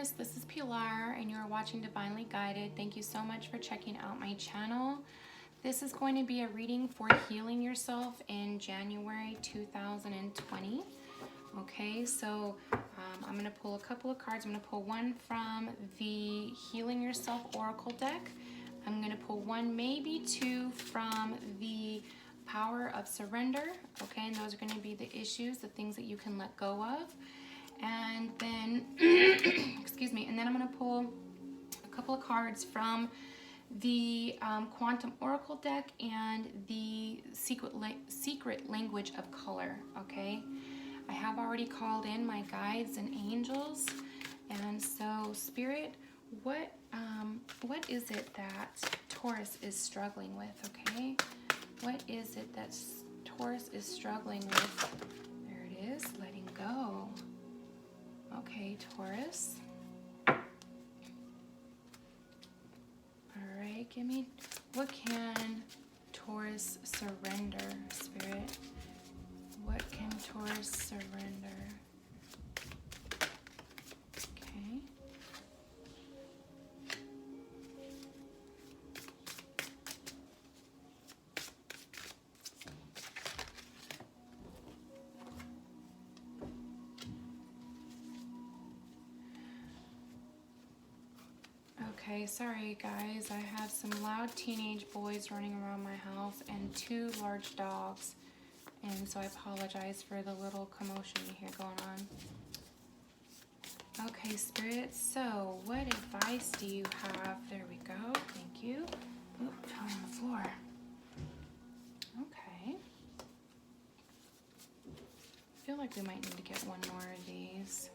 Taurus, this is Pilar and you're watching Divinely Guided. Thank you so much for checking out my channel. This is going to be a reading for healing yourself in January 2020. Okay, so I'm going to pull a couple of cards. I'm going to pull one from the Healing Yourself Oracle deck. I'm going to pull one, maybe two from the Power of Surrender. Okay, and those are going to be the issues, the things that you can let go of. And then, excuse me, and then I'm going to pull a couple of cards from the Quantum Oracle deck and the Secret Language of Color, okay? I have already called in my guides and angels, and so Spirit, what is it that Taurus is struggling with, okay? What is it that Taurus is struggling with? There it is, letting go. Okay, Taurus. All right, give me, what can Taurus surrender, Spirit? What can Taurus surrender? Okay. Okay, sorry guys, I have some loud teenage boys running around my house and two large dogs, and so I apologize for the little commotion you hear going on. Okay, Spirit, so what advice do you have? There we go, thank you. Oop, fell on the floor. Okay. I feel like we might need to get one more of these.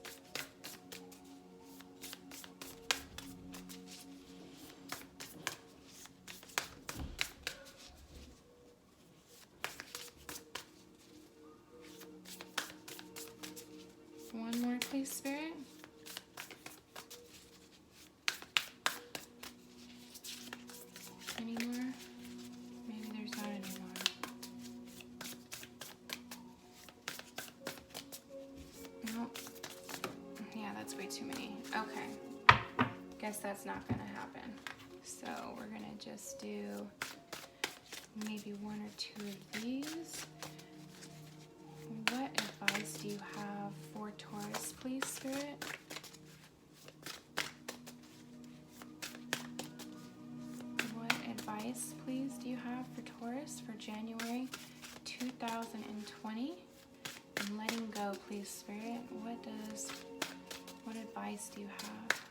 One more, please, Spirit. Any more? Maybe there's not any more. Nope. Yeah, that's way too many. Okay. Guess that's not gonna happen. So we're gonna just do maybe one or two of these. What advice do you have for Taurus, please, Spirit? What advice, please, do you have for Taurus for January 2020? And letting go, please, Spirit. What advice do you have?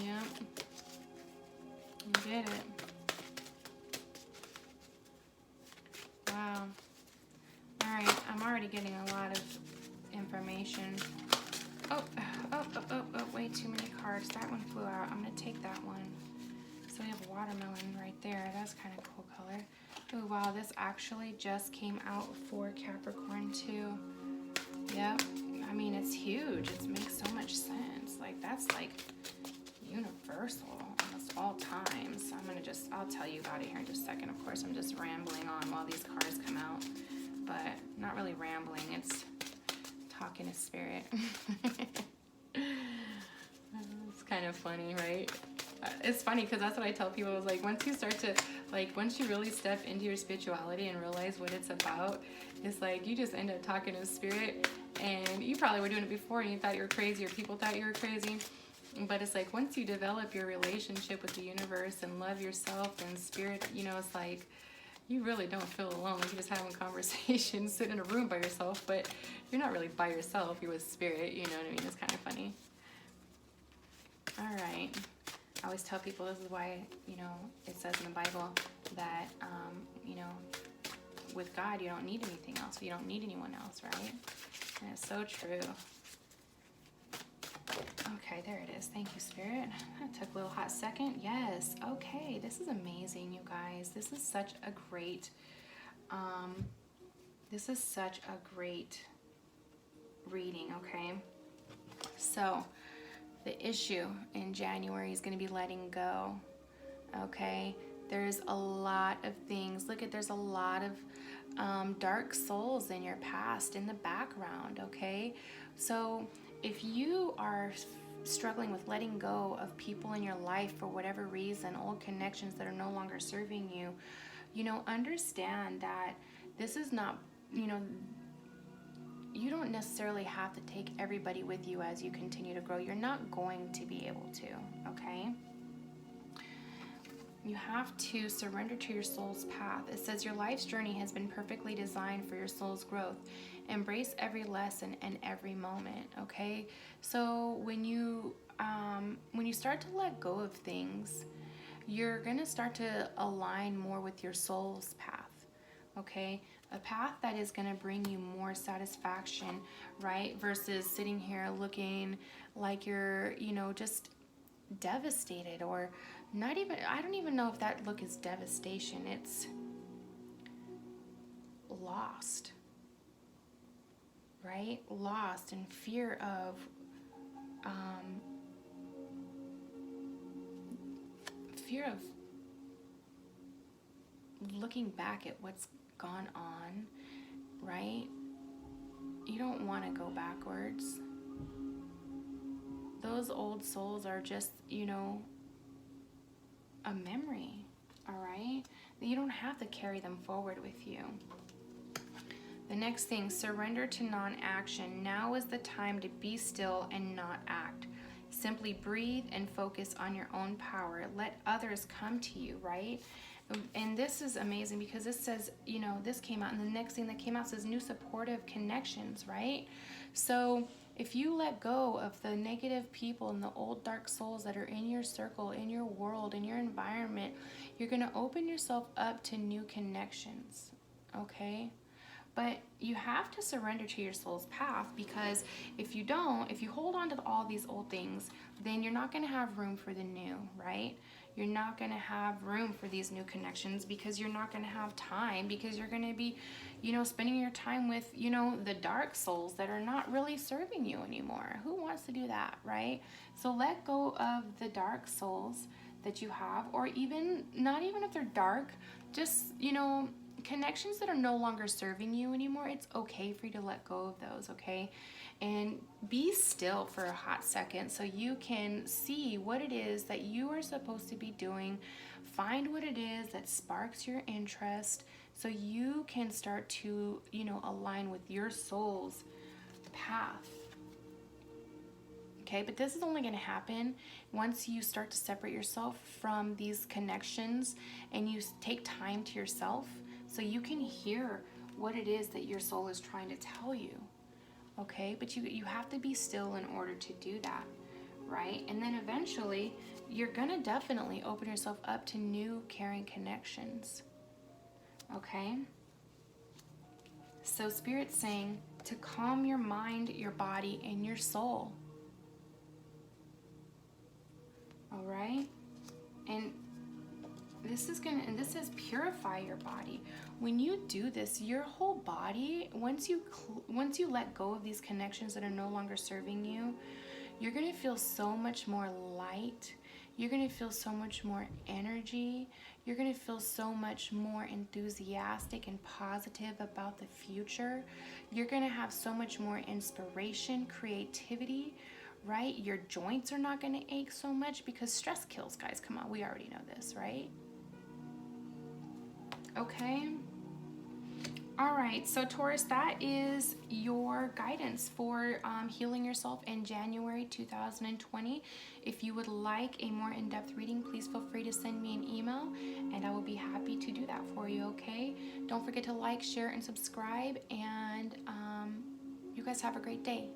Yeah. You did it. Wow. Alright, I'm already getting a lot of information. Oh, way too many cards. That one flew out. I'm going to take that one. So we have a watermelon right there. That's kind of cool color. Oh, wow, this actually just came out for Capricorn too. Yep. I mean, it's huge. It makes so much sense. Like, that's like universal almost all times. So I'll tell you about it here in just a second. Of course, I'm just rambling on while these cards come out, but not really rambling, it's talking to Spirit. It's kind of funny, right? It's funny because that's what I tell people. Is like, once you really step into your spirituality and realize what it's about, it's like you just end up talking to Spirit, and you probably were doing it before and you thought you were crazy, or people thought you were crazy. But it's like once you develop your relationship with the universe and love yourself and Spirit, you know, it's like you really don't feel alone. Like you're just having conversations, sitting in a room by yourself, but you're not really by yourself. You're with Spirit, you know what I mean? It's kind of funny. All right. I always tell people this is why, you know, it says in the Bible that, you know, with God, you don't need anything else. You don't need anyone else, right? And it's so true. Okay, there it is. Thank you, Spirit. That took a little hot second. Yes. Okay, this is amazing, you guys. This is such a great, reading, okay? So, the issue in January is going to be letting go, okay? There's a lot of things. Look at, there's a lot of dark souls in your past in the background, okay? So if you are struggling with letting go of people in your life for whatever reason, old connections that are no longer serving you, understand that this is not, you don't necessarily have to take everybody with you as you continue to grow. You're not going to be able to, okay? You have to surrender to your soul's path. It says your life's journey has been perfectly designed for your soul's growth. Embrace every lesson and every moment, okay? So when you start to let go of things, you're going to start to align more with your soul's path, okay? A path that is going to bring you more satisfaction, right? Versus sitting here looking like you're, just devastated, or not even, I don't even know if that look is devastation. It's lost, right? Lost in fear of looking back at what's gone on, right? You don't want to go backwards. Those old souls are just, a memory, all right? You don't have to carry them forward with you. The next thing, surrender to non-action. Now is the time to be still and not act. Simply breathe and focus on your own power. Let others come to you, right? And this is amazing because this says, this came out, and the next thing that came out says new supportive connections, right? So if you let go of the negative people and the old dark souls that are in your circle, in your world, in your environment, you're going to open yourself up to new connections, okay? But you have to surrender to your soul's path, because if you don't, if you hold on to all these old things, then you're not going to have room for the new, right? You're not going to have room for these new connections, because you're not going to have time, because you're going to be, spending your time with, the dark souls that are not really serving you anymore. Who wants to do that, right? So let go of the dark souls that you have, or even, not even if they're dark, just, connections that are no longer serving you anymore. It's okay for you to let go of those, okay? And be still for a hot second so you can see what it is that you are supposed to be doing. Find what it is that sparks your interest so you can start to, align with your soul's path. Okay, but this is only going to happen once you start to separate yourself from these connections and you take time to yourself so you can hear what it is that your soul is trying to tell you. Okay, but you have to be still in order to do that, right? And then eventually you're going to definitely open yourself up to new caring connections. Okay? So Spirit's saying to calm your mind, your body, and your soul. All right? And this says purify your body. When you do this, your whole body, once you let go of these connections that are no longer serving you, you're going to feel so much more light. You're going to feel so much more energy. You're going to feel so much more enthusiastic and positive about the future. You're going to have so much more inspiration, creativity, right? Your joints are not going to ache so much, because stress kills, guys. Come on, we already know this, right? Okay. All right, so Taurus, that is your guidance for healing yourself in January 2020. If you would like a more in-depth reading, please feel free to send me an email, and I will be happy to do that for you, okay? Don't forget to like, share, and subscribe, and you guys have a great day.